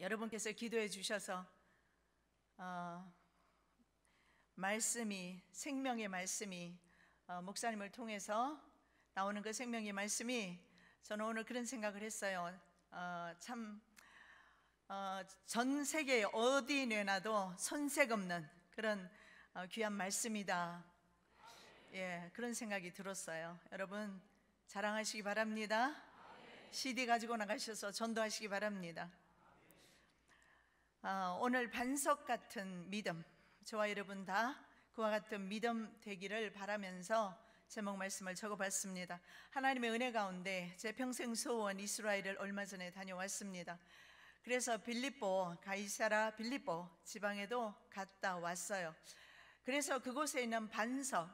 여러분께서 기도해 주셔서 말씀이, 생명의 말씀이 목사님을 통해서 나오는 그 생명의 말씀이, 저는 오늘 그런 생각을 했어요. 전 세계 어디 내놔도 손색 없는 그런 귀한 말씀이다. 그런 생각이 들었어요. 여러분 자랑하시기 바랍니다. CD 가지고 나가셔서 전도하시기 바랍니다. 오늘 반석 같은 믿음, 저와 여러분 다 그와 같은 믿음 되기를 바라면서 제목 말씀을 적어봤습니다. 하나님의 은혜 가운데 제 평생 소원 이스라엘을 얼마 전에 다녀왔습니다. 그래서 가이사라 빌립보 지방에도 갔다 왔어요. 그래서 그곳에 있는 반석을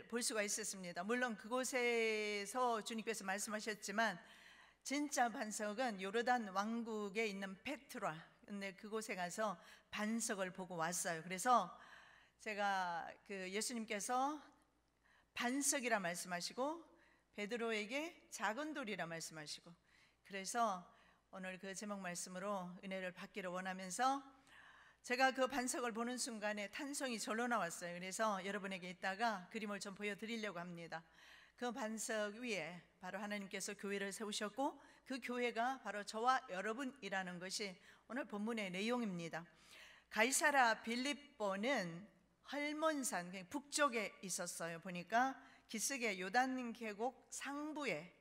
볼 수가 있었습니다. 물론 그곳에서 주님께서 말씀하셨지만 진짜 반석은 요르단 왕국에 있는 페트라, 근데 그곳에 가서 반석을 보고 왔어요. 그래서 제가 예수님께서 반석이라 말씀하시고 베드로에게 작은 돌이라 말씀하시고, 그래서 오늘 그 제목 말씀으로 은혜를 받기를 원하면서 제가 그 반석을 보는 순간에 탄성이 절로 나왔어요. 그래서 여러분에게 이따가 그림을 좀 보여드리려고 합니다. 그 반석 위에 바로 하나님께서 교회를 세우셨고 그 교회가 바로 저와 여러분이라는 것이 오늘 본문의 내용입니다. 가이사라 빌립보는 헐몬산 북쪽에 있었어요. 보니까 기슭의 요단 계곡 상부에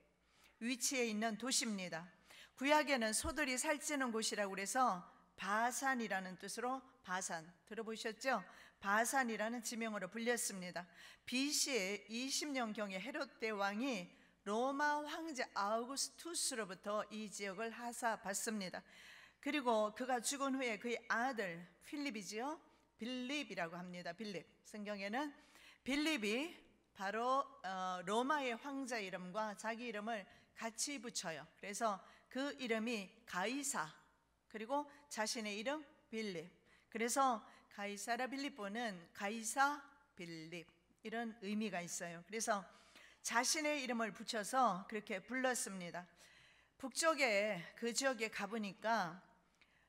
위치해 있는 도시입니다. 구약에는 소들이 살찌는 곳이라고 그래서 바산이라는 뜻으로 바산, 들어보셨죠? 바산이라는 지명으로 불렸습니다. BC 20년경에 헤롯 대왕이 로마 황제 아우구스투스로부터 이 지역을 하사받습니다. 그리고 그가 죽은 후에 그의 아들 필립이지요, 빌립이라고 합니다. 빌립, 성경에는 빌립이 바로 로마의 황자 이름과 자기 이름을 같이 붙여요. 그래서 그 이름이 가이사, 그리고 자신의 이름 빌립. 그래서 가이사라 빌립보는 가이사 빌립, 이런 의미가 있어요. 그래서 자신의 이름을 붙여서 그렇게 불렀습니다. 북쪽에 그 지역에 가보니까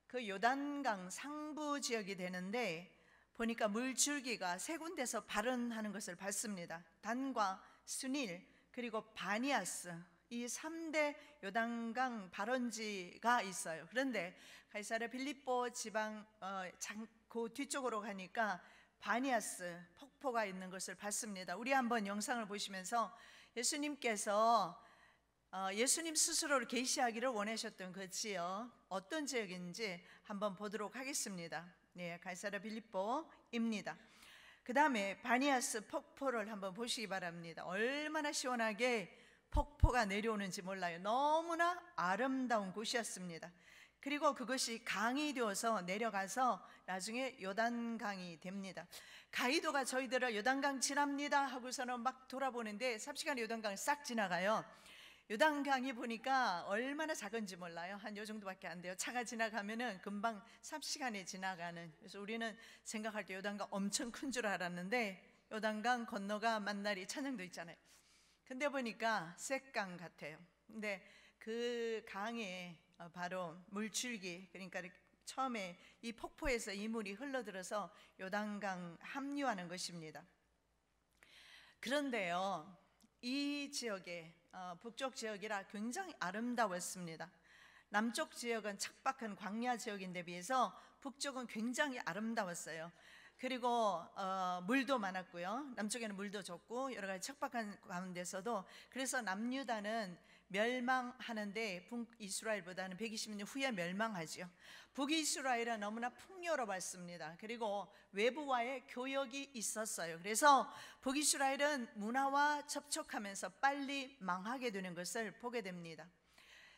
그 요단강 상부 지역이 되는데 보니까 물줄기가 세 군데서 발원하는 것을 봤습니다. 단과 수닐 그리고 바니아스, 이 3대 요단강 발원지가 있어요. 그런데 가이사랴 빌립보 지방 그 뒤쪽으로 가니까 바니아스 폭포가 있는 것을 봤습니다. 우리 한번 영상을 보시면서 예수님께서 예수님 스스로를 계시하기를 원하셨던 그 지역, 어떤 지역인지 한번 보도록 하겠습니다. 가이사랴 빌립보입니다. 그 다음에 바니아스 폭포를 한번 보시기 바랍니다. 얼마나 시원하게 폭포가 내려오는지 몰라요. 너무나 아름다운 곳이었습니다. 그리고 그것이 강이 되어서 내려가서 나중에 요단강이 됩니다. 가이도가 저희들을 요단강 지납니다 하고서는 막 돌아보는데 삽시간에 요단강을 싹 지나가요. 요단강이 보니까 얼마나 작은지 몰라요. 한 요 정도밖에 안 돼요. 차가 지나가면은 금방 삽시간에 지나가는. 그래서 우리는 생각할 때 요단강 엄청 큰 줄 알았는데 요단강 건너가 만나리 찬양도 있잖아요. 근데 보니까 쇳강 같아요. 근데 그 강에 바로 물줄기, 그러니까 처음에 이 폭포에서 이 물이 흘러들어서 요단강 합류하는 것입니다. 그런데요, 이 지역에 북쪽 지역이라 굉장히 아름다웠습니다. 남쪽 지역은 척박한 광야 지역인데 비해서 북쪽은 굉장히 아름다웠어요. 그리고 물도 많았고요. 남쪽에는 물도 좋고 여러 가지 척박한 가운데서도, 그래서 남유다는 멸망하는데 북이스라엘보다는 120년 후에 멸망하죠. 북이스라엘은 너무나 풍요로웠습니다. 그리고 외부와의 교역이 있었어요. 그래서 북이스라엘은 문화와 접촉하면서 빨리 망하게 되는 것을 보게 됩니다.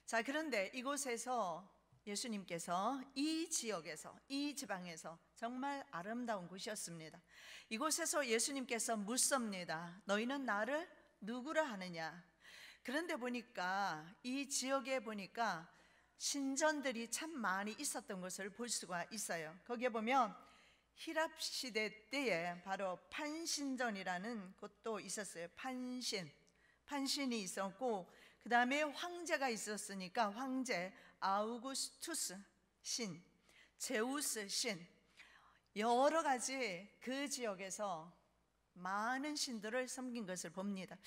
자, 그런데 이곳에서 예수님께서 이 지역에서, 이 지방에서 정말 아름다운 곳이었습니다. 이곳에서 예수님께서 묻습니다. 너희는 나를 누구라 하느냐? 그런데 보니까 이 지역에 보니까 신전들이 참 많이 있었던 것을 볼 수가 있어요. 거기에 보면 히랍 시대 때에 바로 판신전이라는 곳도 있었어요. 판신이 있었고, 그 다음에 황제가 있었으니까 황제 아우구스투스 신, 제우스 신, 여러 가지 그 지역에서 많은 신들을 섬긴 것을 봅니다.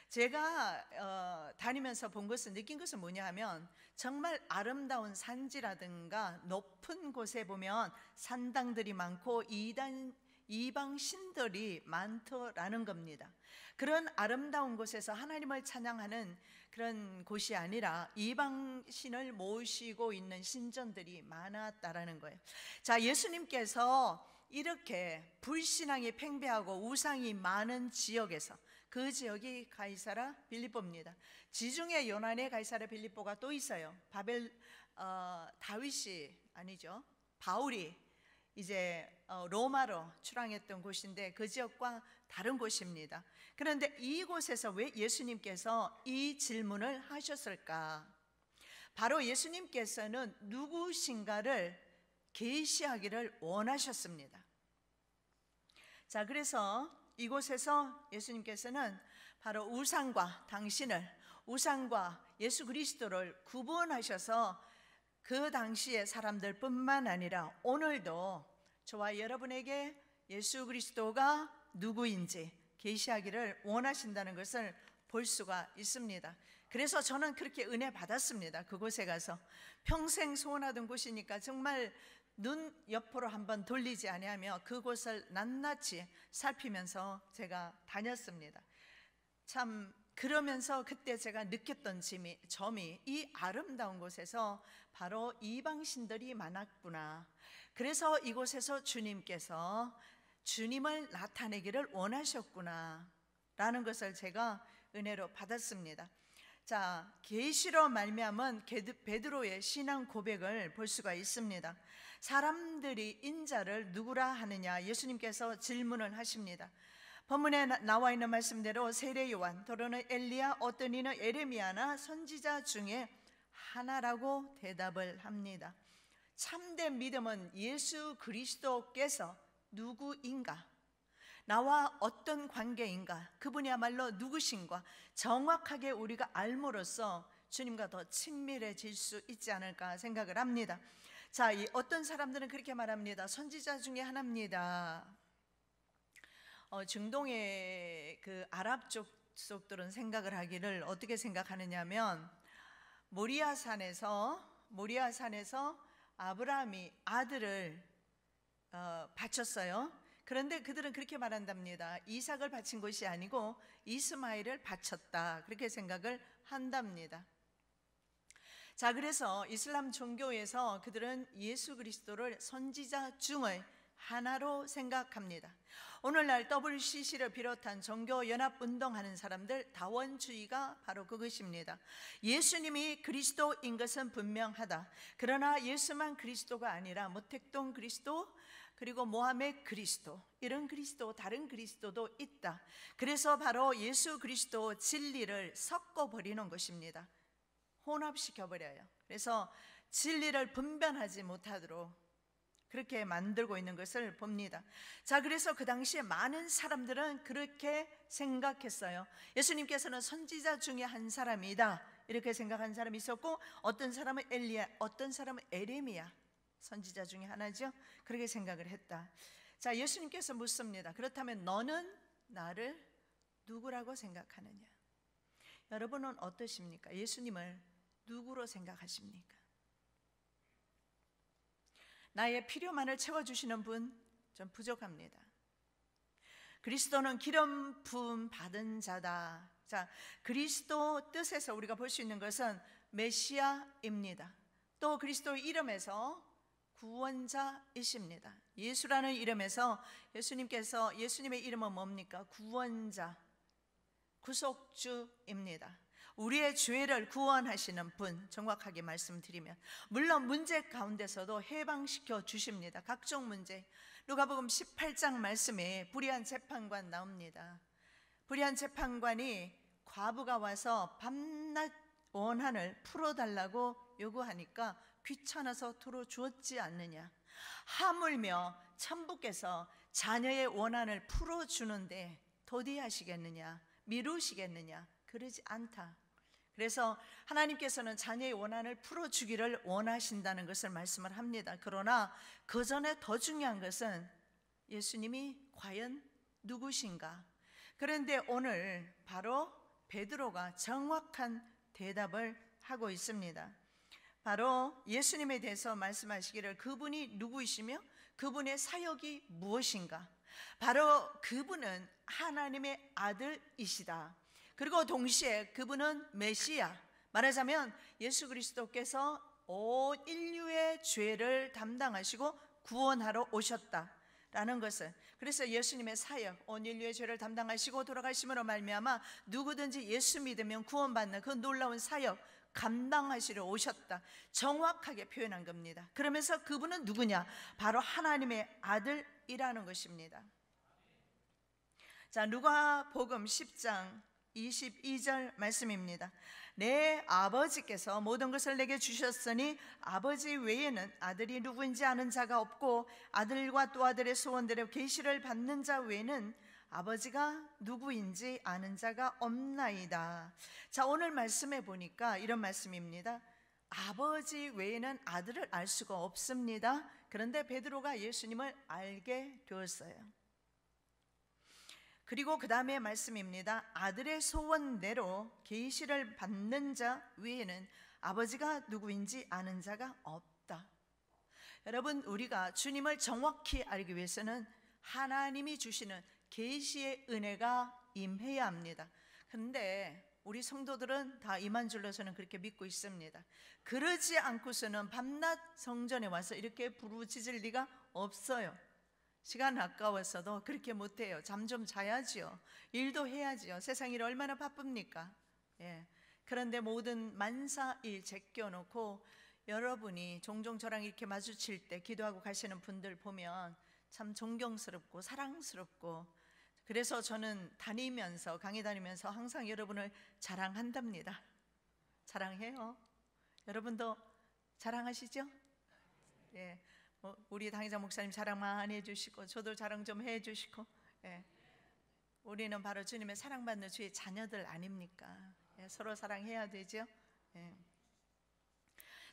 제가 다니면서 본 것은, 느낀 것은 뭐냐 하면, 정말 아름다운 산지라든가 높은 곳에 보면 산당들이 많고 이방 신들이 많더라는 겁니다. 그런 아름다운 곳에서 하나님을 찬양하는 그런 곳이 아니라 이방 신을 모시고 있는 신전들이 많았다라는 거예요. 자, 예수님께서 이렇게 불신앙이 팽배하고 우상이 많은 지역에서, 그 지역이 가이사라 빌립보입니다. 지중해 연안에 가이사라 빌립보가 또 있어요. 바울이 이제 로마로 출항했던 곳인데 그 지역과 다른 곳입니다. 그런데 이곳에서 왜 예수님께서 이 질문을 하셨을까? 바로 예수님께서는 누구신가를 계시하기를 원하셨습니다. 자, 그래서 이곳에서 예수님께서는 바로 우상과 예수 그리스도를 구분하셔서 그 당시의 사람들뿐만 아니라 오늘도 저와 여러분에게 예수 그리스도가 누구인지 계시하기를 원하신다는 것을 볼 수가 있습니다. 그래서 저는 그렇게 은혜 받았습니다. 그곳에 가서 평생 소원하던 곳이니까 정말 눈 옆으로 한번 돌리지 아니하며 그곳을 낱낱이 살피면서 제가 다녔습니다. 참 그러면서 그때 제가 느꼈던 점이 이 아름다운 곳에서 바로 이방신들이 많았구나. 그래서 이곳에서 주님께서 주님을 나타내기를 원하셨구나 라는 것을 제가 은혜로 받았습니다. 자, 계시로 말미암은 베드로의 신앙 고백을 볼 수가 있습니다. 사람들이 인자를 누구라 하느냐 예수님께서 질문을 하십니다. 본문에 나와 있는 말씀대로 세례 요한, 또는 엘리야, 어떤 이는 에레미야나 선지자 중에 하나라고 대답을 합니다. 참된 믿음은 예수 그리스도께서 누구인가, 나와 어떤 관계인가, 그분이야말로 누구신가 정확하게 우리가 알므로써 주님과 더 친밀해질 수 있지 않을까 생각을 합니다. 자, 어떤 사람들은 그렇게 말합니다. 선지자 중에 하나입니다. 중동의 그 아랍 족속들은 생각을 하기를 어떻게 생각하느냐면, 모리아산에서 아브라함이 아들을 바쳤어요. 그런데 그들은 그렇게 말한답니다. 이삭을 바친 것이 아니고 이스마엘을 바쳤다, 그렇게 생각을 한답니다. 자, 그래서 이슬람 종교에서 그들은 예수 그리스도를 선지자 중의 하나로 생각합니다. 오늘날 WCC를 비롯한 종교 연합 운동하는 사람들, 다원주의가 바로 그것입니다. 예수님이 그리스도인 것은 분명하다. 그러나 예수만 그리스도가 아니라 모택동 그리스도, 그리고 모하med 그리스도, 이런 그리스도, 다른 그리스도도 있다. 그래서 바로 예수 그리스도 진리를 섞어버리는 것입니다. 혼합시켜버려요. 그래서 진리를 분별하지 못하도록 그렇게 만들고 있는 것을 봅니다. 자, 그래서 그 당시에 많은 사람들은 그렇게 생각했어요. 예수님께서는 선지자 중에 한 사람이다, 이렇게 생각한 사람이 있었고, 어떤 사람은 엘리야, 어떤 사람은 에레미야, 선지자 중에 하나죠. 그렇게 생각을 했다. 자, 예수님께서 묻습니다. 그렇다면 너는 나를 누구라고 생각하느냐? 여러분은 어떠십니까? 예수님을 누구로 생각하십니까? 나의 필요만을 채워주시는 분, 좀 부족합니다. 그리스도는 기름 부음 받은 자다. 자, 그리스도 뜻에서 우리가 볼 수 있는 것은 메시아입니다. 또 그리스도 이름에서 구원자이십니다. 예수라는 이름에서 예수님의 이름은 뭡니까? 구원자, 구속주입니다. 우리의 죄를 구원하시는 분, 정확하게 말씀드리면, 물론 문제 가운데서도 해방시켜 주십니다. 각종 문제. 누가복음 18장 말씀에 불의한 재판관 나옵니다. 불의한 재판관이 과부가 와서 밤낮 원한을 풀어달라고 요구하니까 귀찮아서 풀어주었지 않느냐. 하물며 천부께서 자녀의 원한을 풀어주는데 도디하시겠느냐, 미루시겠느냐? 그러지 않다. 그래서 하나님께서는 자녀의 원한을 풀어주기를 원하신다는 것을 말씀을 합니다. 그러나 그 전에 더 중요한 것은 예수님이 과연 누구신가? 그런데 오늘 바로 베드로가 정확한 대답을 하고 있습니다. 바로 예수님에 대해서 말씀하시기를 그분이 누구이시며 그분의 사역이 무엇인가? 바로 그분은 하나님의 아들이시다. 그리고 동시에 그분은 메시아, 말하자면 예수 그리스도께서 온 인류의 죄를 담당하시고 구원하러 오셨다라는 것을, 그래서 예수님의 사역, 온 인류의 죄를 담당하시고 돌아가심으로 말미암아 누구든지 예수 믿으면 구원받는 그 놀라운 사역 감당하시러 오셨다, 정확하게 표현한 겁니다. 그러면서 그분은 누구냐? 바로 하나님의 아들이라는 것입니다. 자, 누가복음 10장 22절 말씀입니다. 내 아버지께서 모든 것을 내게 주셨으니 아버지 외에는 아들이 누구인지 아는 자가 없고 아들과 또 아들의 소원대로 계시를 받는 자 외에는 아버지가 누구인지 아는 자가 없나이다. 자, 오늘 말씀해 보니까 이런 말씀입니다. 아버지 외에는 아들을 알 수가 없습니다. 그런데 베드로가 예수님을 알게 되었어요. 그리고 그 다음에 말씀입니다. 아들의 소원대로 계시를 받는 자 외에는 아버지가 누구인지 아는 자가 없다. 여러분, 우리가 주님을 정확히 알기 위해서는 하나님이 주시는 계시의 은혜가 임해야 합니다. 그런데 우리 성도들은 다 이만 줄로 저는 그렇게 믿고 있습니다. 그러지 않고서는 밤낮 성전에 와서 이렇게 부르짖을 리가 없어요. 시간 아까워서도 그렇게 못해요. 잠 좀 자야지요. 일도 해야지요. 세상 일 얼마나 바쁩니까? 예. 그런데 모든 만사일 제껴놓고 여러분이 종종 저랑 이렇게 마주칠 때 기도하고 가시는 분들 보면 참 존경스럽고 사랑스럽고, 그래서 저는 다니면서, 강의 다니면서 항상 여러분을 자랑한답니다. 자랑해요. 여러분도 자랑하시죠? 예. 우리 당회자 목사님 자랑 많이 해주시고 저도 자랑 좀 해주시고, 예. 우리는 바로 주님의 사랑받는 주의 자녀들 아닙니까? 예. 서로 사랑해야 되죠. 예.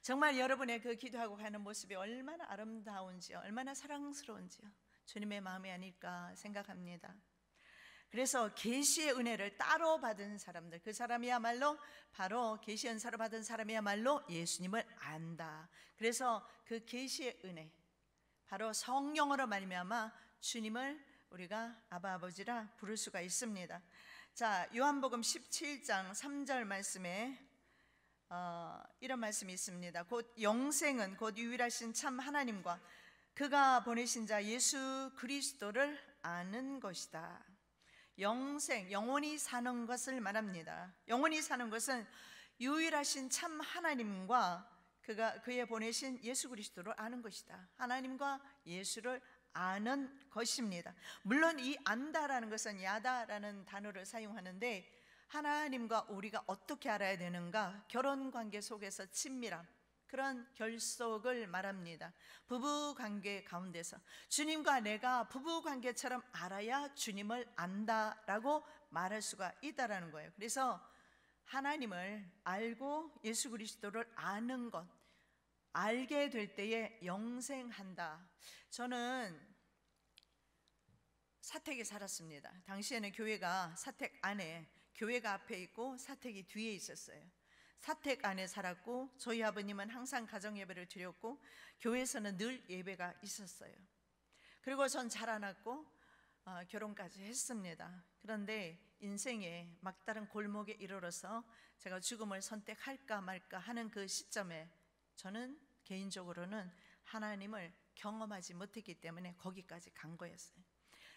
정말 여러분의 그 기도하고 가는 모습이 얼마나 아름다운지요, 얼마나 사랑스러운지요, 주님의 마음이 아닐까 생각합니다. 그래서 계시의 은혜를 따로 받은 사람들, 그 사람이야말로 바로 계시 은사를 받은 사람이야말로 예수님을 안다. 그래서 그 계시의 은혜, 바로 성령으로 말미암아 주님을 우리가 아바 아버지라 부를 수가 있습니다. 자, 요한복음 17장 3절 말씀에 이런 말씀이 있습니다. 곧 영생은 곧 유일하신 참 하나님과 그가 보내신 자 예수 그리스도를 아는 것이다. 영생, 영원히 사는 것을 말합니다. 영원히 사는 것은 유일하신 참 하나님과 그의 보내신 예수 그리스도를 아는 것이다. 하나님과 예수를 아는 것입니다. 물론 이 안다라는 것은 야다라는 단어를 사용하는데, 하나님과 우리가 어떻게 알아야 되는가? 결혼관계 속에서 친밀함, 그런 결속을 말합니다. 부부관계 가운데서 주님과 내가 부부관계처럼 알아야 주님을 안다라고 말할 수가 있다라는 거예요. 그래서 하나님을 알고 예수 그리스도를 아는 것, 알게 될 때에 영생한다. 저는 사택에 살았습니다. 당시에는 교회가 사택 안에, 교회가 앞에 있고 사택이 뒤에 있었어요. 사택 안에 살았고 저희 아버님은 항상 가정 예배를 드렸고 교회에서는 늘 예배가 있었어요. 그리고 전 자라났고 결혼까지 했습니다. 그런데 인생의 막다른 골목에 이르러서 제가 죽음을 선택할까 말까 하는 그 시점에 저는 개인적으로는 하나님을 경험하지 못했기 때문에 거기까지 간 거였어요.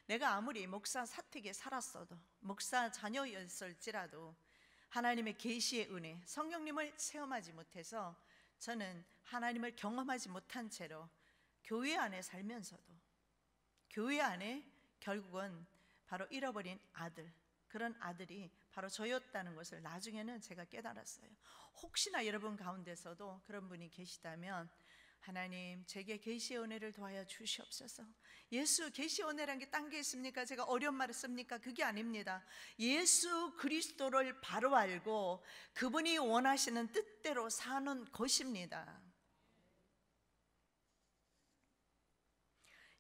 내가 아무리 목사 사택에 살았어도, 목사 자녀였을지라도 하나님의 계시의 은혜, 성령님을 체험하지 못해서 저는 하나님을 경험하지 못한 채로 교회 안에 살면서도 교회 안에 결국은 바로 잃어버린 아들, 그런 아들이 바로 저였다는 것을 나중에는 제가 깨달았어요. 혹시나 여러분 가운데서도 그런 분이 계시다면 하나님, 제게 계시의 은혜를 더하여 주시옵소서. 예수 계시의 은혜란 게 딴 게 있습니까? 제가 어려운 말을 씁니까? 그게 아닙니다. 예수 그리스도를 바로 알고 그분이 원하시는 뜻대로 사는 것입니다.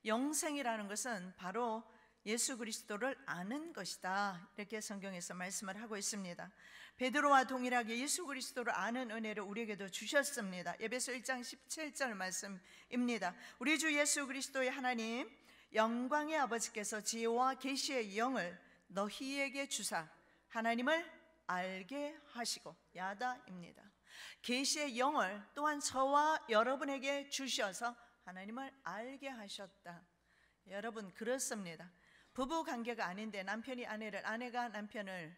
영생이라는 것은 바로 예수 그리스도를 아는 것이다, 이렇게 성경에서 말씀을 하고 있습니다. 베드로와 동일하게 예수 그리스도를 아는 은혜를 우리에게도 주셨습니다. 에베소 1장 17절 말씀입니다. 우리 주 예수 그리스도의 하나님 영광의 아버지께서 지혜와 계시의 영을 너희에게 주사 하나님을 알게 하시고, 야다입니다. 계시의 영을 또한 저와 여러분에게 주셔서 하나님을 알게 하셨다. 여러분, 그렇습니다. 부부 관계가 아닌데 남편이 아내를, 아내가 남편을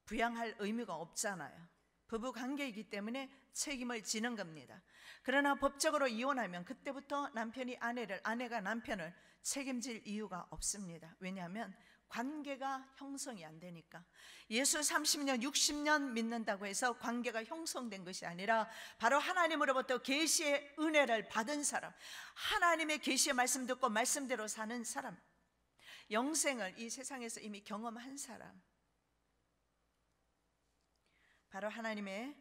부양할 의무가 없잖아요. 부부 관계이기 때문에 책임을 지는 겁니다. 그러나 법적으로 이혼하면 그때부터 남편이 아내를, 아내가 남편을 책임질 이유가 없습니다. 왜냐하면 관계가 형성이 안 되니까. 예수 30년 60년 믿는다고 해서 관계가 형성된 것이 아니라 바로 하나님으로부터 계시의 은혜를 받은 사람, 하나님의 계시의 말씀 듣고 말씀대로 사는 사람, 영생을 이 세상에서 이미 경험한 사람, 바로 하나님의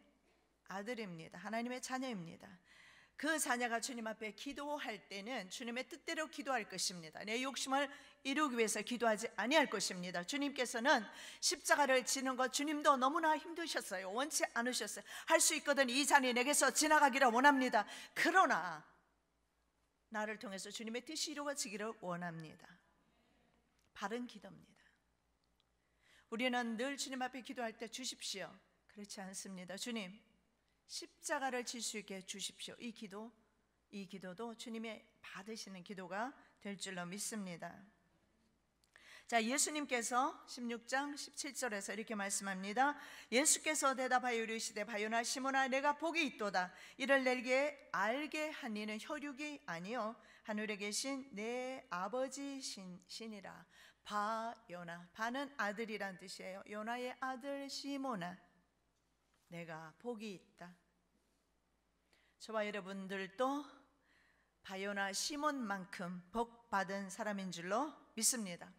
아들입니다. 하나님의 자녀입니다. 그 자녀가 주님 앞에 기도할 때는 주님의 뜻대로 기도할 것입니다. 내 욕심을 이루기 위해서 기도하지 아니할 것입니다. 주님께서는 십자가를 지는 것 주님도 너무나 힘드셨어요. 원치 않으셨어요. 할 수 있거든 이 잔이 내게서 지나가기를 원합니다. 그러나 나를 통해서 주님의 뜻이 이루어지기를 원합니다. 바른 기도입니다. 우리는 늘 주님 앞에 기도할 때 주십시오, 그렇지 않습니다. 주님, 십자가를 질 수 있게 주십시오. 이 기도도 주님의 받으시는 기도가 될 줄로 믿습니다. 자, 예수님께서 16장 17절에서 이렇게 말씀합니다. 예수께서 대답하여 이르시되 바요나 시몬아, 내가 복이 있도다. 이를 내게 알게 한 이는 혈육이 아니요 하늘에 계신 내 아버지 신이라. 바요나, 바는 아들이란 뜻이에요. 요나의 아들 시몬아, 내가 복이 있다. 저와 여러분들도 바요나 시몬만큼 복 받은 사람인 줄로 믿습니다.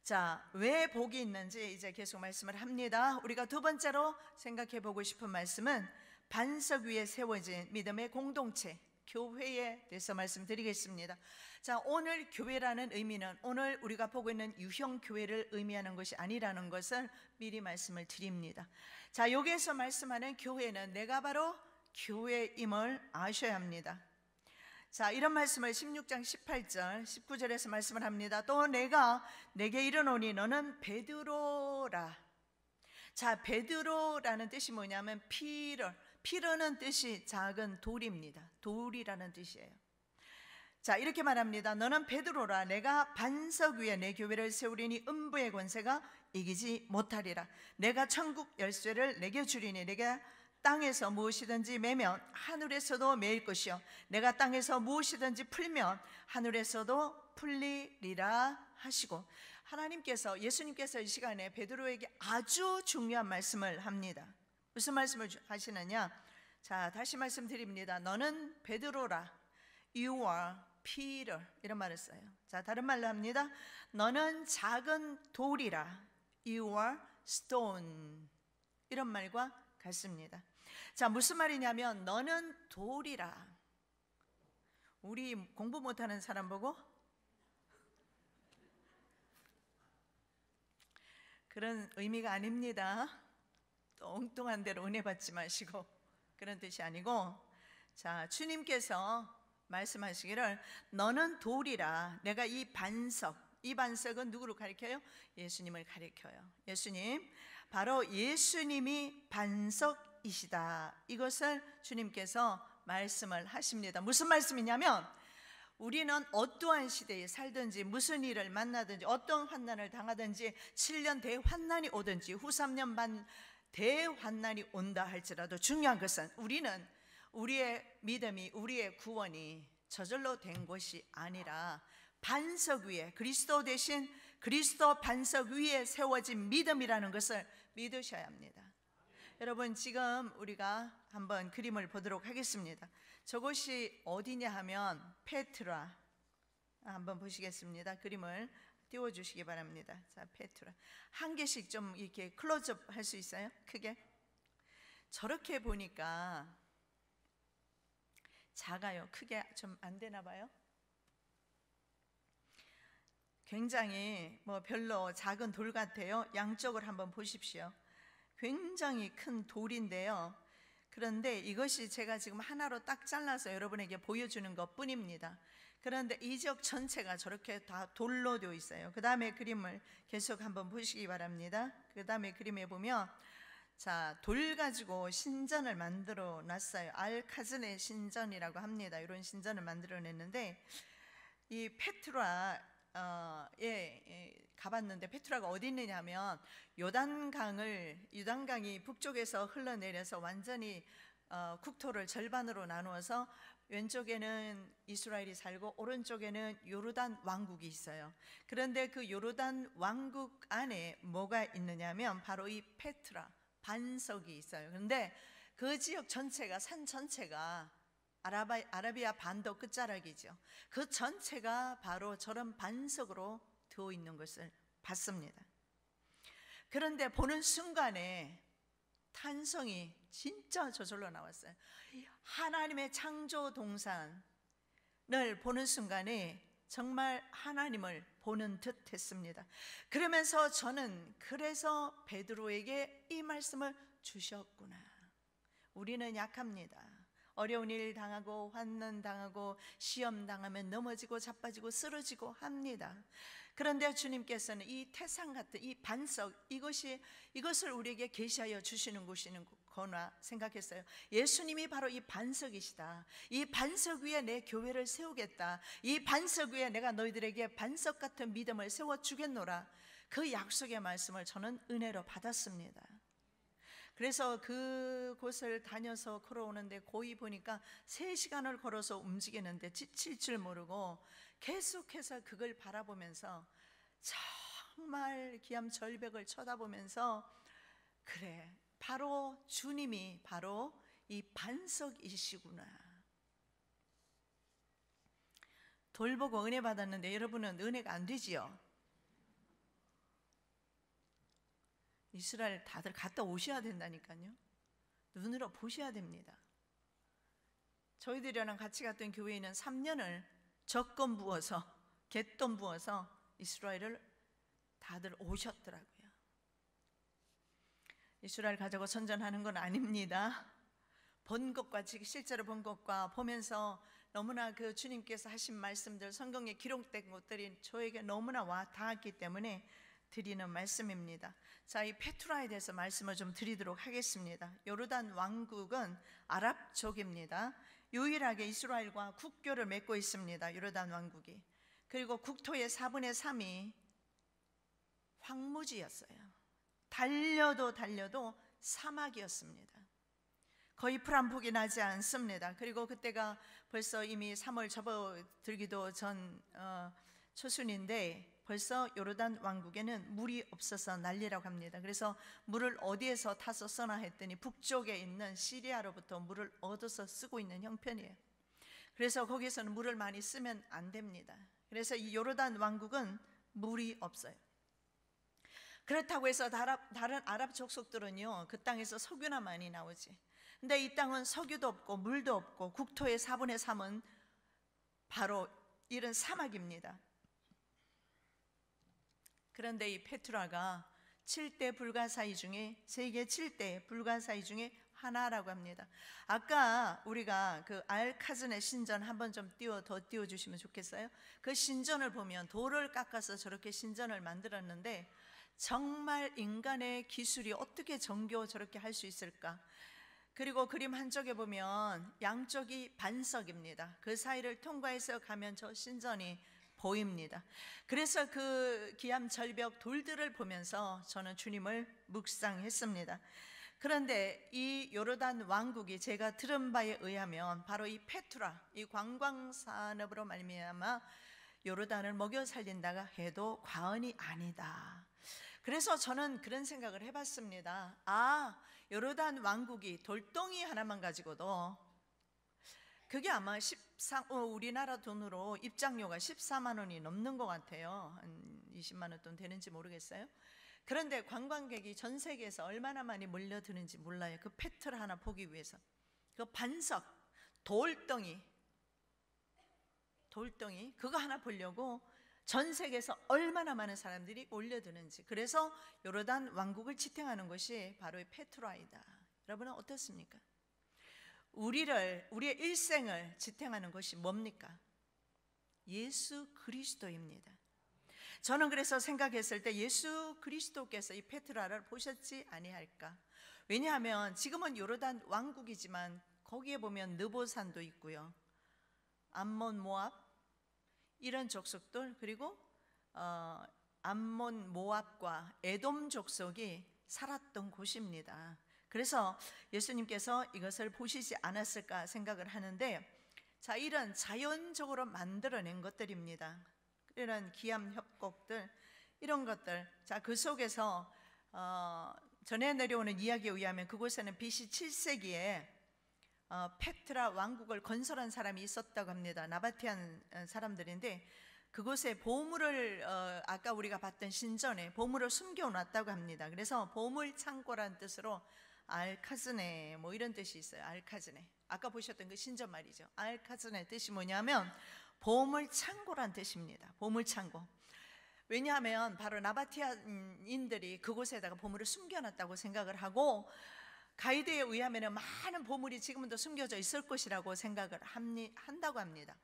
자, 왜 복이 있는지 이제 계속 말씀을 합니다. 우리가 두 번째로 생각해 보고 싶은 말씀은 반석 위에 세워진 믿음의 공동체, 교회에 대해서 말씀드리겠습니다. 자, 오늘 교회라는 의미는 오늘 우리가 보고 있는 유형 교회를 의미하는 것이 아니라는 것을 미리 말씀을 드립니다. 자, 여기에서 말씀하는 교회는 내가 바로 교회임을 아셔야 합니다. 자, 이런 말씀을 16장 18절 19절에서 말씀을 합니다. 또 내가 내게 이르노니 너는 베드로라. 자, 베드로라는 뜻이 뭐냐면 피르는 뜻이 작은 돌입니다. 돌이라는 뜻이에요. 자, 이렇게 말합니다. 너는 베드로라. 내가 반석 위에 내 교회를 세우리니 음부의 권세가 이기지 못하리라. 내가 천국 열쇠를 내게 주리니 내가 땅에서 무엇이든지 매면 하늘에서도 매일 것이요 내가 땅에서 무엇이든지 풀면 하늘에서도 풀리리라 하시고, 하나님께서, 예수님께서 이 시간에 베드로에게 아주 중요한 말씀을 합니다. 무슨 말씀을 하시느냐? 자, 다시 말씀드립니다. 너는 베드로라. You are Peter. 이런 말을 써요. 자, 다른 말로 합니다. 너는 작은 돌이라. You are stone. 이런 말과 같습니다. 자, 무슨 말이냐면 너는 돌이라. 우리 공부 못하는 사람 보고 그런 의미가 아닙니다. 또 엉뚱한 대로 은혜 받지 마시고 그런 뜻이 아니고, 자, 주님께서 말씀하시기를 너는 돌이라. 내가 이 반석, 이 반석은 누구를 가리켜요? 예수님을 가리켜요. 예수님, 바로 예수님이 반석이시다. 이것을 주님께서 말씀을 하십니다. 무슨 말씀이냐면 우리는 어떠한 시대에 살든지 무슨 일을 만나든지 어떤 환난을 당하든지 7년 대환난이 오든지 후 3년 반 대환난이 온다 할지라도 중요한 것은 우리는 우리의 믿음이, 우리의 구원이 저절로 된 것이 아니라 반석 위에, 그리스도 대신 그리스도 반석 위에 세워진 믿음이라는 것을 믿으셔야 합니다. 여러분, 지금 우리가 한번 그림을 보도록 하겠습니다. 저곳이 어디냐 하면 페트라. 한번 보시겠습니다. 그림을 띄워주시기 바랍니다. 자, 페트라. 한 개씩 좀 이렇게 클로즈업 할 수 있어요? 크게. 저렇게 보니까 작아요. 크게 좀 안 되나 봐요. 굉장히 별로 작은 돌 같아요. 양쪽을 한번 보십시오. 굉장히 큰 돌인데요. 그런데 이것이 제가 지금 하나로 딱 잘라서 여러분에게 보여주는 것 뿐입니다. 그런데 이 지역 전체가 저렇게 다 돌로 되어 있어요. 그 다음에 그림을 계속 한번 보시기 바랍니다. 그 다음에 그림에 보면 자, 돌 가지고 신전을 만들어 놨어요. 알카즈네 신전이라고 합니다. 이런 신전을 만들어 냈는데 이 페트라에 가봤는데, 페트라가 어디 있느냐면 요단강이 북쪽에서 흘러내려서 완전히 국토를 절반으로 나누어서 왼쪽에는 이스라엘이 살고 오른쪽에는 요르단 왕국이 있어요. 그런데 그 요르단 왕국 안에 뭐가 있느냐면 바로 이 페트라 반석이 있어요. 그런데 그 지역 전체가, 산 전체가 아라비아 반도 끝자락이죠. 그 전체가 바로 저런 반석으로 되어 있는 것을 봤습니다. 그런데 보는 순간에 탄성이 진짜 저절로 나왔어요. 하나님의 창조 동산을 보는 순간에 정말 하나님을 보는 듯 했습니다. 그러면서 저는 그래서 베드로에게 이 말씀을 주셨구나. 우리는 약합니다. 어려운 일 당하고 환난 당하고 시험 당하면 넘어지고 자빠지고 쓰러지고 합니다. 그런데 주님께서는 이 태산 같은 이 반석, 이것을 우리에게 계시하여 주시는 것이거나 생각했어요. 예수님이 바로 이 반석이시다. 이 반석 위에 내 교회를 세우겠다. 이 반석 위에 내가 너희들에게 반석 같은 믿음을 세워주겠노라. 그 약속의 말씀을 저는 은혜로 받았습니다. 그래서 그곳을 다녀서 걸어오는데 거의 보니까 3시간을 걸어서 움직이는데 지칠 줄 모르고 계속해서 그걸 바라보면서 정말 기암절벽을 쳐다보면서, 그래, 바로 주님이 바로 이 반석이시구나. 돌 보고 은혜 받았는데 여러분은 은혜가 안 되지요? 이스라엘 다들 갔다 오셔야 된다니까요. 눈으로 보셔야 됩니다. 저희들이랑 같이 갔던 교회에는 3년을 적금 부어서, 갯돈 부어서 이스라엘을 다들 오셨더라고요. 이스라엘 가자고 선전하는 건 아닙니다. 본 것과 실제로 본 것과 보면서 너무나 그 주님께서 하신 말씀들, 성경에 기록된 것들이 저에게 너무나 와 닿았기 때문에 드리는 말씀입니다. 자, 이 페트라에 대해서 말씀을 좀 드리도록 하겠습니다. 요르단 왕국은 아랍족입니다. 유일하게 이스라엘과 국교를 맺고 있습니다. 요르단 왕국이. 그리고 국토의 4분의 3이 황무지였어요. 달려도 사막이었습니다. 거의 풀 한 폭이 나지 않습니다. 그리고 그때가 벌써 이미 3월 접어들기도 전 초순인데 벌써 요르단 왕국에는 물이 없어서 난리라고 합니다. 그래서 물을 어디에서 타서 써나 했더니 북쪽에 있는 시리아로부터 물을 얻어서 쓰고 있는 형편이에요. 그래서 거기서는 물을 많이 쓰면 안 됩니다. 그래서 이 요르단 왕국은 물이 없어요. 그렇다고 해서 다른 아랍 족속들은요, 그 땅에서 석유나 많이 나오지. 근데 이 땅은 석유도 없고 물도 없고 국토의 4분의 3은 바로 이런 사막입니다. 그런데 이 페트라가 7대 불가사의 중에, 세계 7대 불가사의 중에 하나라고 합니다. 아까 우리가 그 알카즈네 신전 한번 좀 더 띄워주시면 좋겠어요. 그 신전을 보면 돌을 깎아서 저렇게 신전을 만들었는데 정말 인간의 기술이 어떻게 정교 저렇게 할 수 있을까? 그리고 그림 한쪽에 보면 양쪽이 반석입니다. 그 사이를 통과해서 가면 저 신전이 보입니다. 그래서 그 기암절벽 돌들을 보면서 저는 주님을 묵상했습니다. 그런데 이 요르단 왕국이 제가 들은 바에 의하면 바로 이 페트라, 이 관광산업으로 말미암아 요르단을 먹여 살린다가 해도 과언이 아니다. 그래서 저는 그런 생각을 해봤습니다. 아, 요르단 왕국이 돌덩이 하나만 가지고도 그게 아마 우리나라 돈으로 입장료가 14만 원이 넘는 것 같아요. 한 20만 원 돈 되는지 모르겠어요. 그런데 관광객이 전 세계에서 얼마나 많이 몰려드는지 몰라요. 그 페트라 하나 보기 위해서. 그 반석, 돌덩이 그거 하나 보려고 전 세계에서 얼마나 많은 사람들이 몰려드는지. 그래서 요르단 왕국을 지탱하는 것이 바로 이 페트라이다. 여러분은 어떻습니까? 우리의 일생을 지탱하는 것이 뭡니까? 예수 그리스도입니다. 저는 그래서 생각했을 때 예수 그리스도께서 이 페트라를 보셨지 아니할까? 왜냐하면 지금은 요르단 왕국이지만 거기에 보면 느보산도 있고요, 암몬, 모압 이런 족속들, 그리고 암몬, 모압과 에돔 족속이 살았던 곳입니다. 그래서 예수님께서 이것을 보시지 않았을까 생각을 하는데, 자, 이런 자연적으로 만들어낸 것들입니다. 이런 기암 협곡들, 이런 것들. 자, 그 속에서 전해 내려오는 이야기에 의하면 그곳에는 BC 7세기에 페트라 왕국을 건설한 사람이 있었다고 합니다. 나바티안 사람들인데 그곳에 보물을 아까 우리가 봤던 신전에 보물을 숨겨놨다고 합니다. 그래서 보물 창고란 뜻으로 알카즈네 뭐 이런 뜻이 있어요. 알카즈네, 아까 보셨던 그 신전 말이죠. 알카즈네 뜻이 뭐냐면 보물 창고란 뜻입니다. 보물 창고. 왜냐하면 바로 나바티안인들이 그곳에다가 보물을 숨겨놨다고 생각을 하고, 가이드에 의하면 많은 보물이 지금도 숨겨져 있을 것이라고 생각을 한다고 합니다.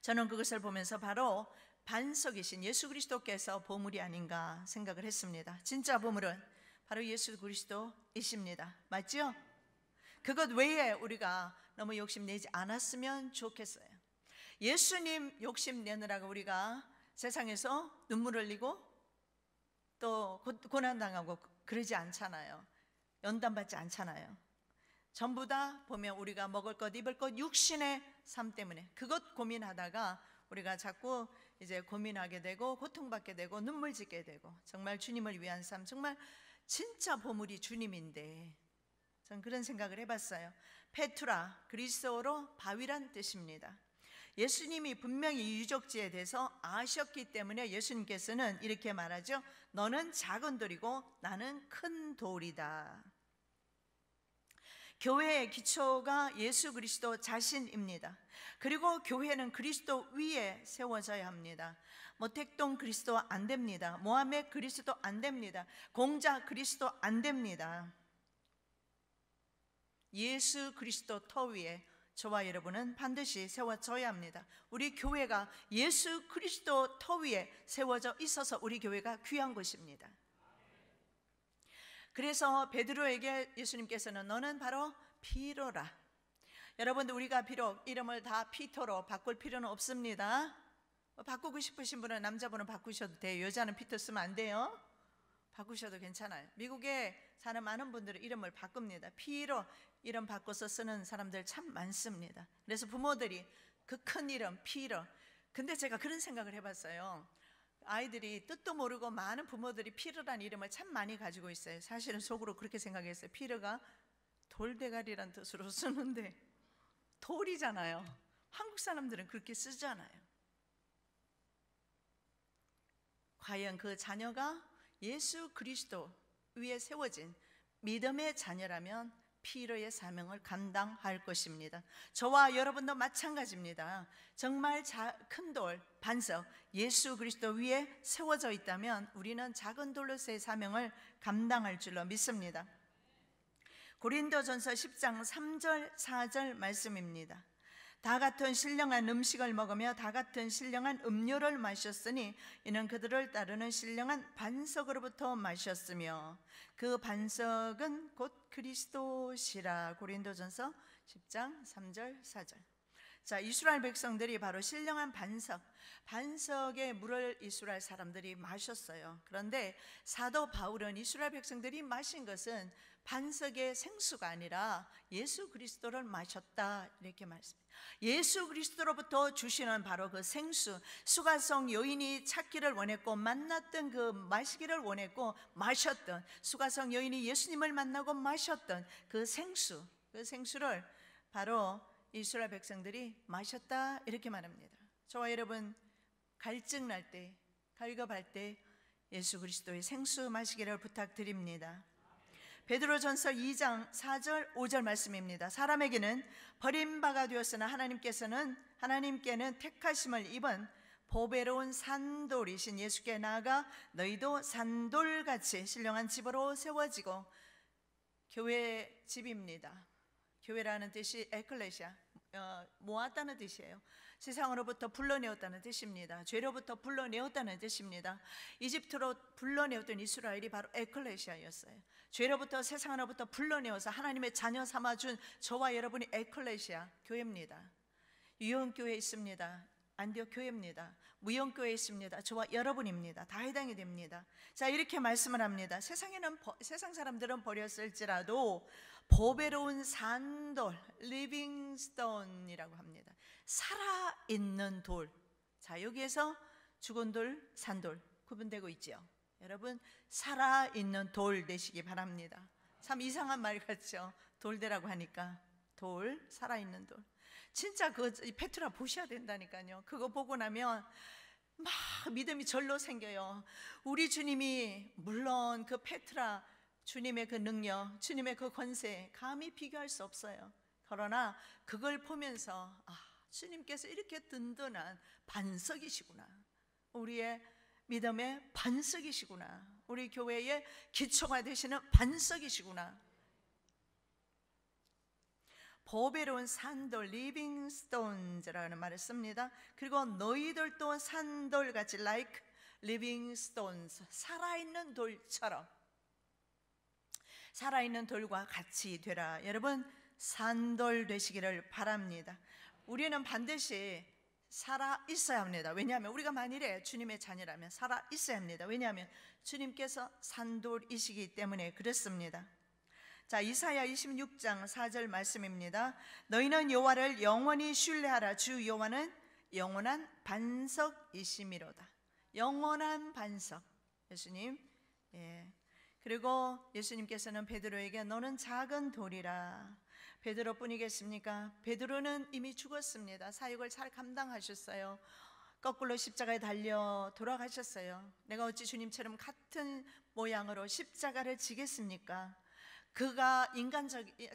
저는 그것을 보면서 바로 반석이신 예수 그리스도께서 보물이 아닌가 생각을 했습니다. 진짜 보물은 바로 예수 그리스도이십니다. 맞죠? 그것 외에 우리가 너무 욕심내지 않았으면 좋겠어요. 예수님 욕심내느라고 우리가 세상에서 눈물 흘리고 또 고난당하고 그러지 않잖아요. 연단받지 않잖아요. 전부 다 보면 우리가 먹을 것, 입을 것, 육신의 삶 때문에 그것 고민하다가 우리가 자꾸 이제 고민하게 되고 고통받게 되고 눈물 짓게 되고, 정말 주님을 위한 삶, 정말 진짜 보물이 주님인데, 전 그런 생각을 해봤어요. 페트라, 그리스어로 바위란 뜻입니다. 예수님이 분명히 유적지에 대해서 아셨기 때문에 예수님께서는 이렇게 말하죠. 너는 작은 돌이고 나는 큰 돌이다. 교회의 기초가 예수 그리스도 자신입니다. 그리고 교회는 그리스도 위에 세워져야 합니다. 모택동 그리스도 안 됩니다. 모하메 그리스도 안 됩니다. 공자 그리스도 안 됩니다. 예수 그리스도 터 위에 저와 여러분은 반드시 세워져야 합니다. 우리 교회가 예수 그리스도 터 위에 세워져 있어서 우리 교회가 귀한 것입니다. 그래서 베드로에게 예수님께서는 너는 바로 피로라. 여러분들, 우리가 비록 이름을 다 피터로 바꿀 필요는 없습니다. 바꾸고 싶으신 분은 남자분은 바꾸셔도 돼요. 여자는 피터 쓰면 안 돼요. 바꾸셔도 괜찮아요. 미국에 사는 많은 분들은 이름을 바꿉니다. 피로 이름 바꿔서 쓰는 사람들 참 많습니다. 그래서 부모들이 그 큰 이름 피로. 근데 제가 그런 생각을 해봤어요. 아이들이 뜻도 모르고 많은 부모들이 피르란 이름을 참 많이 가지고 있어요. 사실은 속으로 그렇게 생각했어요. 피르가 돌대가리란 뜻으로 쓰는데 돌이잖아요. 한국 사람들은 그렇게 쓰잖아요. 과연 그 자녀가 예수 그리스도 위에 세워진 믿음의 자녀라면 피로의 사명을 감당할 것입니다. 저와 여러분도 마찬가지입니다. 정말 큰 돌, 반석, 예수 그리스도 위에 세워져 있다면 우리는 작은 돌로서의 사명을 감당할 줄로 믿습니다. 고린도전서 10장 3절 4절 말씀입니다. 다 같은 신령한 음식을 먹으며 다 같은 신령한 음료를 마셨으니 이는 그들을 따르는 신령한 반석으로부터 마셨으며 그 반석은 곧 그리스도시라. 고린도전서 10장 3절 4절. 자, 이스라엘 백성들이 바로 신령한 반석의 물을 이스라엘 사람들이 마셨어요. 그런데 사도 바울은 이스라엘 백성들이 마신 것은 반석의 생수가 아니라 예수 그리스도를 마셨다, 이렇게 말씀합니다. 예수 그리스도로부터 주시는 바로 그 생수, 수가성 여인이 찾기를 원했고 만났던, 그 마시기를 원했고 마셨던, 수가성 여인이 예수님을 만나고 마셨던 그 생수를 바로 이스라엘 백성들이 마셨다, 이렇게 말합니다. 저와 여러분, 갈증 날 때, 갈급할 때 예수 그리스도의 생수 마시기를 부탁드립니다. 베드로전서 2장 4절 5절 말씀입니다. 사람에게는 버림바가 되었으나 하나님께는 택하심을 입은 보배로운 산돌이신 예수께 나아가 너희도 산돌같이 신령한 집으로 세워지고, 교회 집입니다. 교회라는 뜻이 에클레시아, 모았다는 뜻이에요. 세상으로부터 불러내었다는 뜻입니다. 죄로부터 불러내었다는 뜻입니다. 이집트로 불러내었던 이스라엘이 바로 에클레시아였어요. 죄로부터, 세상으로부터 불러내어서 하나님의 자녀 삼아준 저와 여러분이 에클레시아, 교회입니다. 유영교회 있습니다. 안디옥 교회입니다. 무영교회 있습니다. 저와 여러분입니다. 다 해당이 됩니다. 자, 이렇게 말씀을 합니다. 세상 사람들은 버렸을지라도 보배로운 산돌, 리빙 스톤이라고 합니다. 살아있는 돌. 자, 여기에서 죽은 돌, 산돌 구분되고 있죠. 여러분, 살아있는 돌 되시기 바랍니다. 참 이상한 말 같죠? 돌대라고 하니까. 돌, 살아있는 돌. 진짜 그 페트라 보셔야 된다니까요. 그거 보고 나면 막 믿음이 절로 생겨요. 우리 주님이, 물론 그 페트라, 주님의 그 능력, 주님의 그 권세 감히 비교할 수 없어요. 그러나 그걸 보면서 주님께서 이렇게 든든한 반석이시구나, 우리의 믿음의 반석이시구나, 우리 교회의 기초가 되시는 반석이시구나. 보배로운 산돌, 리빙 스톤즈라는 말을 씁니다. 그리고 너희들도 산돌같이 like living stones, 살아있는 돌처럼, 살아있는 돌과 같이 되라. 여러분, 산돌 되시기를 바랍니다. 우리는 반드시 살아 있어야 합니다. 왜냐하면 우리가 만일에 주님의 자녀라면 살아 있어야 합니다. 왜냐하면 주님께서 산돌이시기 때문에 그렇습니다. 자, 이사야 26장 4절 말씀입니다. 너희는 여호와를 영원히 신뢰하라. 주 여호와는 영원한 반석이시미로다. 영원한 반석, 예수님. 그리고 예수님께서는 베드로에게 너는 작은 돌이라. 베드로뿐이겠습니까? 베드로는 이미 죽었습니다. 사역을 잘 감당하셨어요. 거꾸로 십자가에 달려 돌아가셨어요. 내가 어찌 주님처럼 같은 모양으로 십자가를 지겠습니까? 그가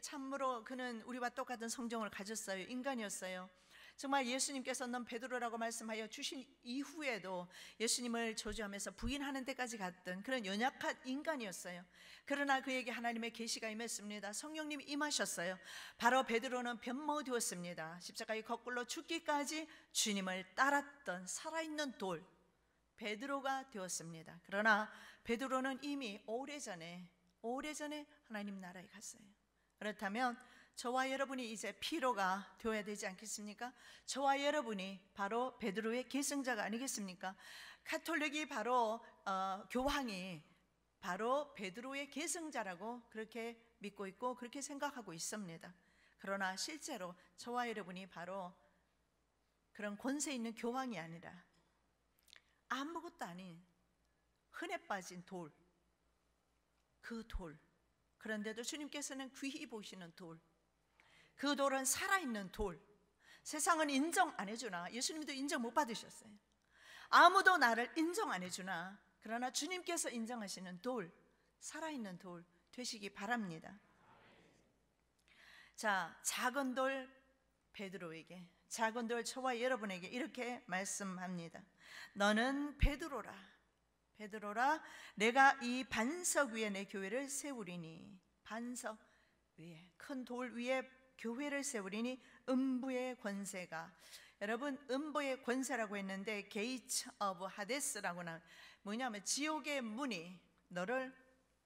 참으로 그는 우리와 똑같은 성정을 가졌어요. 인간이었어요. 정말 예수님께서 넌 베드로라고 말씀하여 주신 이후에도 예수님을 저주하면서 부인하는 데까지 갔던 그런 연약한 인간이었어요. 그러나 그에게 하나님의 계시가 임했습니다. 성령님이 임하셨어요. 바로 베드로는 변모되었습니다. 십자가에 거꾸로 죽기까지 주님을 따랐던 살아있는 돌, 베드로가 되었습니다. 그러나 베드로는 이미 오래전에 하나님 나라에 갔어요. 그렇다면 저와 여러분이 이제 피로가 되어야 되지 않겠습니까? 저와 여러분이 바로 베드로의 계승자가 아니겠습니까? 가톨릭이 바로 교황이 바로 베드로의 계승자라고 그렇게 믿고 있고 그렇게 생각하고 있습니다. 그러나 실제로 저와 여러분이 바로 그런 권세 있는 교황이 아니라 아무것도 아닌 흔해 빠진 돌, 그 돌, 그런데도 주님께서는 귀히 보시는 돌, 그 돌은 살아있는 돌. 세상은 인정 안 해주나, 예수님도 인정 못 받으셨어요. 아무도 나를 인정 안 해주나, 그러나 주님께서 인정하시는 돌, 살아있는 돌 되시기 바랍니다. 자, 작은 돌 베드로에게, 작은 돌 저와 여러분에게 이렇게 말씀합니다. 너는 베드로라. 베드로라, 내가 이 반석 위에 내 교회를 세우리니. 반석 위에, 큰 돌 위에 교회를 세우리니 음부의 권세가, 여러분 음부의 권세라고 했는데 게이트 오브 하데스라고 나, 뭐냐면 지옥의 문이 너를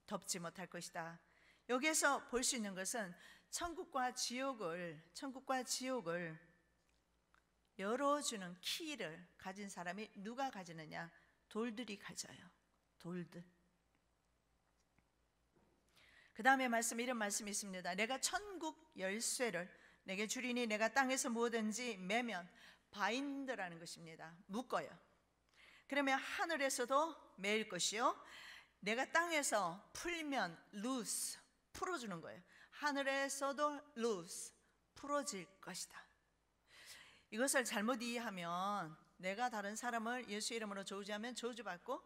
덮지 못할 것이다. 여기에서 볼 수 있는 것은 천국과 지옥을 열어주는 키를 가진 사람이 누가 가지느냐? 돌들이 가져요. 돌들. 그 다음에 말씀, 이런 말씀이 있습니다. 내가 천국 열쇠를 내게 주리니 내가 땅에서 뭐든지 매면, 바인드라는 것입니다. 묶어요. 그러면 하늘에서도 매일 것이요, 내가 땅에서 풀면 loose, 풀어주는 거예요. 하늘에서도 loose, 풀어질 것이다. 이것을 잘못 이해하면 내가 다른 사람을 예수 이름으로 저주하면 저주받고,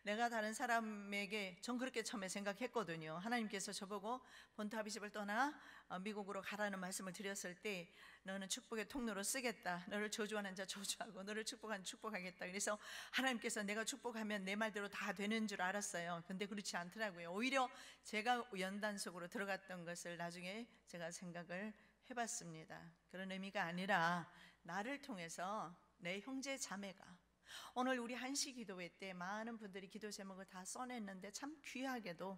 내가 다른 사람에게, 전 그렇게 처음에 생각했거든요. 하나님께서 저보고 본토아비집을 떠나 미국으로 가라는 말씀을 드렸을 때, 너는 축복의 통로로 쓰겠다, 너를 저주하는 자 저주하고 너를 축복하는 축복하겠다. 그래서 하나님께서 내가 축복하면 내 말대로 다 되는 줄 알았어요. 근데 그렇지 않더라고요. 오히려 제가 연단 속으로 들어갔던 것을 나중에 제가 생각을 해봤습니다. 그런 의미가 아니라 나를 통해서 내 형제 자매가, 오늘 우리 한시 기도회 때 많은 분들이 기도 제목을 다 써냈는데, 참 귀하게도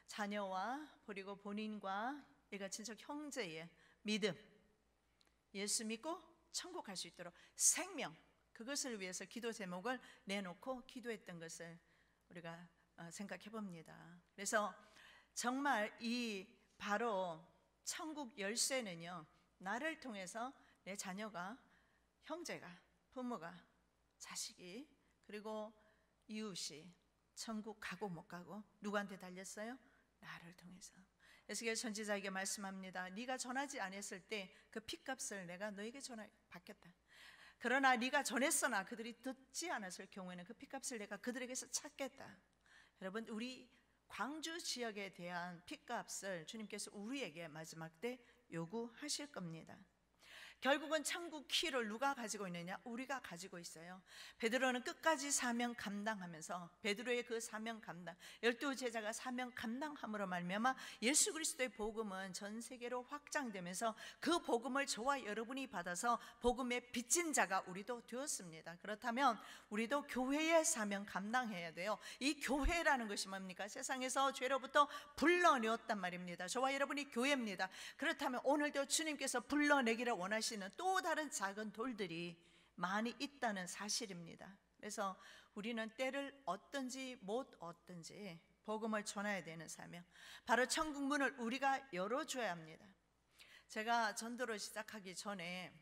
자녀와 그리고 본인과 일가 친척 형제의 믿음, 예수 믿고 천국 갈 수 있도록 생명, 그것을 위해서 기도 제목을 내놓고 기도했던 것을 우리가 생각해 봅니다. 그래서 정말 이 바로 천국 열쇠는요, 나를 통해서 내 자녀가, 형제가, 부모가, 자식이, 그리고 이웃이 천국 가고 못 가고 누구한테 달렸어요? 나를 통해서. 에스겔 선지자에게 말씀합니다. 네가 전하지 않았을 때 그 핏값을 내가 너에게 받겠다. 그러나 네가 전했으나 그들이 듣지 않았을 경우에는 그 핏값을 내가 그들에게서 찾겠다. 여러분, 우리 광주 지역에 대한 핏값을 주님께서 우리에게 마지막 때 요구하실 겁니다. 결국은 천국 키를 누가 가지고 있느냐? 우리가 가지고 있어요. 베드로는 끝까지 사명 감당하면서, 베드로의 그 사명 감당, 12 제자가 사명 감당함으로 말미암아 예수 그리스도의 복음은 전 세계로 확장되면서 그 복음을 저와 여러분이 받아서 복음의 빚진 자가 우리도 되었습니다. 그렇다면 우리도 교회의 사명 감당해야 돼요. 이 교회라는 것이 뭡니까? 세상에서 죄로부터 불러내었단 말입니다. 저와 여러분이 교회입니다. 그렇다면 오늘도 주님께서 불러내기를 원하시는 또 다른 작은 돌들이 많이 있다는 사실입니다. 그래서 우리는 때를 얻든지 못 얻든지 복음을 전해야 되는 사명, 바로 천국 문을 우리가 열어줘야 합니다. 제가 전도를 시작하기 전에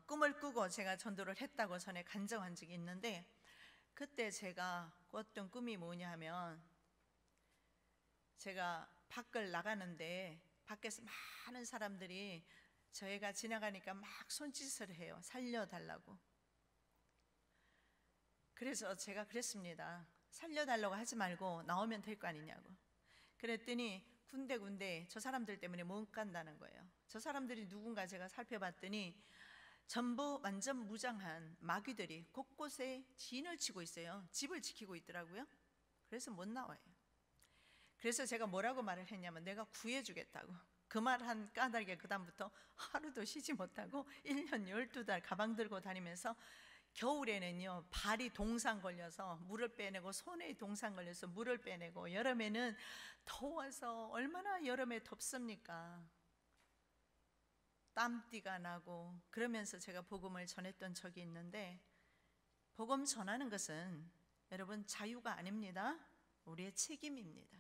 꿈을 꾸고 제가 전도를 했다고 전에 간증한 적이 있는데, 그때 제가 꿨던 꿈이 뭐냐 하면, 제가 밖을 나가는데 밖에서 많은 사람들이 저희가 지나가니까 막 손짓을 해요. 살려달라고. 그래서 제가 그랬습니다. 살려달라고 하지 말고 나오면 될 거 아니냐고. 그랬더니 군데군데 저 사람들 때문에 못 간다는 거예요. 저 사람들이 누군가 제가 살펴봤더니 전부 완전 무장한 마귀들이 곳곳에 진을 치고 있어요. 집을 지키고 있더라고요. 그래서 못 나와요. 그래서 제가 뭐라고 말을 했냐면, 내가 구해주겠다고. 그 말 한 까닭에 그 다음부터 하루도 쉬지 못하고 1년 12달 가방 들고 다니면서, 겨울에는요 발이 동상 걸려서 물을 빼내고, 손에 동상 걸려서 물을 빼내고, 여름에는 더워서, 얼마나 여름에 덥습니까? 땀띠가 나고, 그러면서 제가 복음을 전했던 적이 있는데, 복음 전하는 것은 여러분 자유가 아닙니다. 우리의 책임입니다.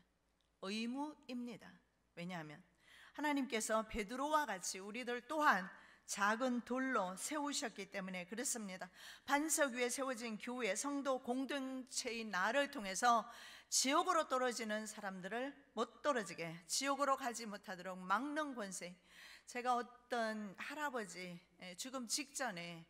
의무입니다. 왜냐하면 하나님께서 베드로와 같이 우리들 또한 작은 돌로 세우셨기 때문에 그렇습니다. 반석 위에 세워진 교회, 성도 공동체인 나를 통해서 지옥으로 떨어지는 사람들을 못 떨어지게, 지옥으로 가지 못하도록 막는 권세. 제가 어떤 할아버지 죽음 직전에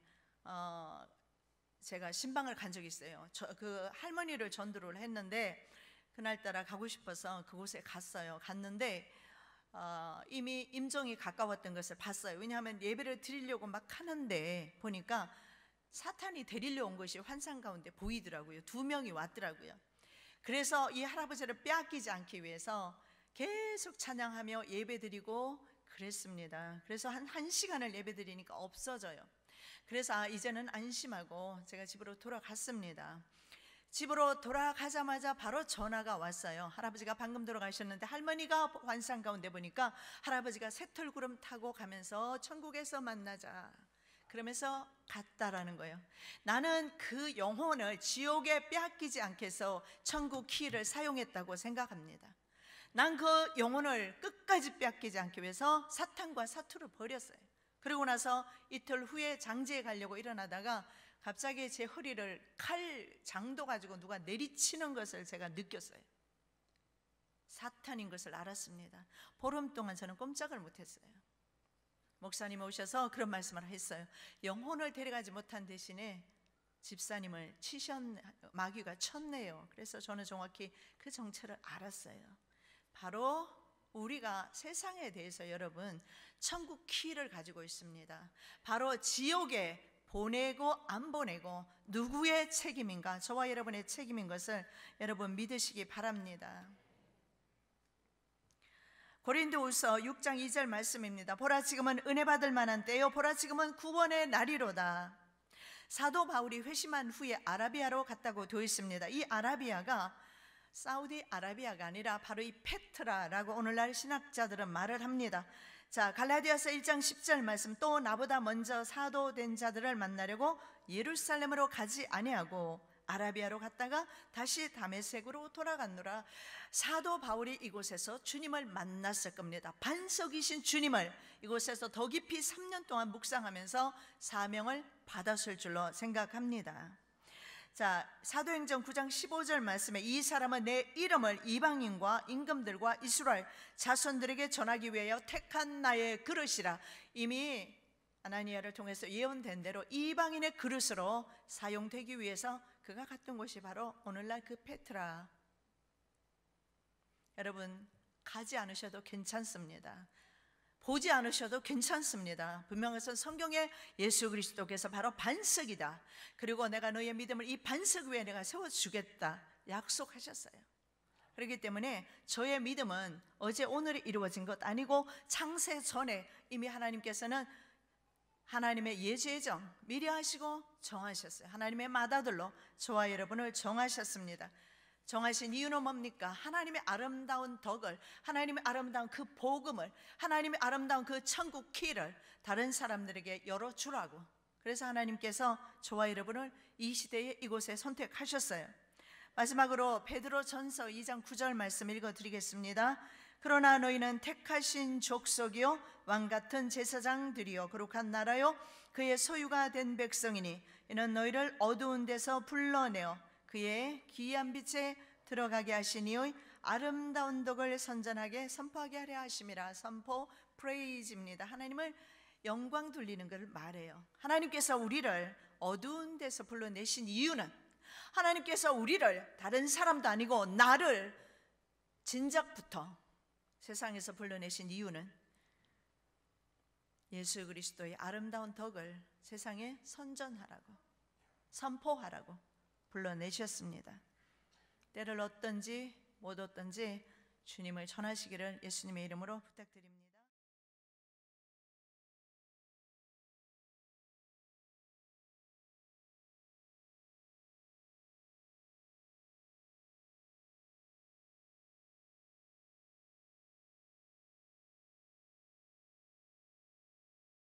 제가 신방을 간 적이 있어요. 그 할머니를 전도를 했는데, 그날따라 가고 싶어서 그곳에 갔어요. 갔는데 이미 임종이 가까웠던 것을 봤어요. 왜냐하면 예배를 드리려고 막 하는데 보니까 사탄이 데리러 온 것이 환상 가운데 보이더라고요. 2명이 왔더라고요. 그래서 이 할아버지를 빼앗기지 않기 위해서 계속 찬양하며 예배 드리고 그랬습니다. 그래서 한 1시간을 예배 드리니까 없어져요. 그래서 이제는 안심하고 제가 집으로 돌아갔습니다. 집으로 돌아가자마자 바로 전화가 왔어요. 할아버지가 방금 돌아가셨는데 할머니가 환상 가운데 보니까 할아버지가 새털구름 타고 가면서 천국에서 만나자 그러면서 갔다라는 거예요. 나는 그 영혼을 지옥에 빼앗기지 않게 해서 천국 키를 사용했다고 생각합니다. 난 그 영혼을 끝까지 빼앗기지 않기 위해서 사탄과 사투를 벌였어요. 그러고 나서 이틀 후에 장지에 가려고 일어나다가 갑자기 제 허리를 칼 장도 가지고 누가 내리치는 것을 제가 느꼈어요. 사탄인 것을 알았습니다. 보름 동안 저는 꼼짝을 못했어요. 목사님 오셔서 그런 말씀을 했어요. 영혼을 데려가지 못한 대신에 집사님을 마귀가 쳤네요. 그래서 저는 정확히 그 정체를 알았어요. 바로 우리가 세상에 대해서 여러분 천국 키를 가지고 있습니다. 바로 지옥에 보내고 안 보내고 누구의 책임인가? 저와 여러분의 책임인 것을 여러분 믿으시기 바랍니다. 고린도후서 6장 2절 말씀입니다. 보라 지금은 은혜 받을 만한 때요 보라 지금은 구원의 날이로다. 사도 바울이 회심한 후에 아라비아로 갔다고 되어 있습니다. 이 아라비아가 사우디아라비아가 아니라 바로 이 페트라라고 오늘날 신학자들은 말을 합니다. 자, 갈라디아서 1장 10절 말씀, 또 나보다 먼저 사도된 자들을 만나려고 예루살렘으로 가지 아니하고 아라비아로 갔다가 다시 다메섹으로 돌아갔노라. 사도 바울이 이곳에서 주님을 만났을 겁니다. 반석이신 주님을 이곳에서 더 깊이 3년 동안 묵상하면서 사명을 받았을 줄로 생각합니다. 자, 사도행전 9장 15절 말씀에 이 사람은 내 이름을 이방인과 임금들과 이스라엘 자손들에게 전하기 위하여 택한 나의 그릇이라. 이미 아나니아를 통해서 예언된 대로 이방인의 그릇으로 사용되기 위해서 그가 갔던 곳이 바로 오늘날 그 페트라. 여러분 가지 않으셔도 괜찮습니다. 보지 않으셔도 괜찮습니다. 분명해서 성경에 예수 그리스도께서 바로 반석이다. 그리고 내가 너의 믿음을 이 반석 위에 내가 세워주겠다 약속하셨어요. 그렇기 때문에 저의 믿음은 어제 오늘에 이루어진 것 아니고 창세 전에 이미 하나님께서는 하나님의 예정 미리 하시고 정하셨어요. 하나님의 맏아들로 저와 여러분을 정하셨습니다. 정하신 이유는 뭡니까? 하나님의 아름다운 덕을, 하나님의 아름다운 그 복음을, 하나님의 아름다운 그 천국 키를 다른 사람들에게 열어주라고. 그래서 하나님께서 저와 여러분을 이 시대에 이곳에 선택하셨어요. 마지막으로 베드로전서 2장 9절 말씀 읽어드리겠습니다. 그러나 너희는 택하신 족속이요 왕같은 제사장들이요 거룩한 나라요 그의 소유가 된 백성이니 이는 너희를 어두운 데서 불러내어 그의 기이한 빛에 들어가게 하시니의 아름다운 덕을 선전하게 선포하게 하려 하심이라. 선포 프레이즈입니다. 하나님을 영광 돌리는 것을 말해요. 하나님께서 우리를 어두운 데서 불러내신 이유는 하나님께서 우리를 다른 사람도 아니고 나를 진작부터 세상에서 불러내신 이유는 예수 그리스도의 아름다운 덕을 세상에 선전하라고 선포하라고 불러내셨습니다. 때를 얻든지 못 얻든지 주님을 전하시기를 예수님의 이름으로 부탁드립니다.